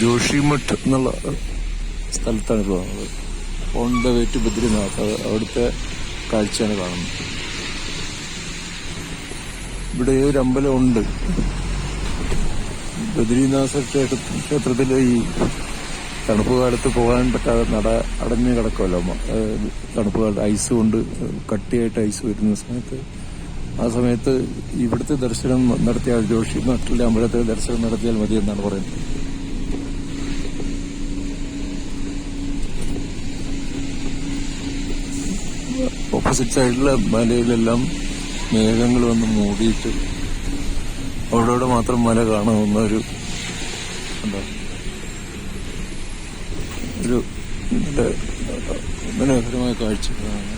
ജോഷിമഠ് എന്നുള്ള സ്ഥലത്താണ് പോകുന്നത്. On the way to Badrinath, അവിടുത്തെ കാഴ്ചയാണ് കാണുന്നത്. ഇവിടെ ഒരു അമ്പലം ഉണ്ട്. ബദ്രിനാഥ് ക്ഷേത്രത്തിൽ ഈ തണുപ്പ് കാലത്ത് പോകാൻ പറ്റാതെ നട അടഞ്ഞു കിടക്കുമല്ലോ. തണുപ്പ് കാലത്ത് ഐസ് കൊണ്ട് കട്ടിയായിട്ട് ഐസ് വരുന്ന സമയത്ത്, ആ സമയത്ത് ഇവിടുത്തെ ദർശനം നടത്തിയാൽ, ജോഷിമഠിലെ അമ്പലത്തിലെ ദർശനം നടത്തിയാൽ മതി എന്നാണ് പറയുന്നത്. ഓപ്പോസിറ്റ് സൈഡിലെ മലയിലെല്ലാം മേഘങ്ങൾ വന്ന് മൂടിയിട്ട് അവിടെ മാത്രം മല കാണാവുന്ന ഒരു നല്ല മനോഹരമായ കാഴ്ചകളാണ്.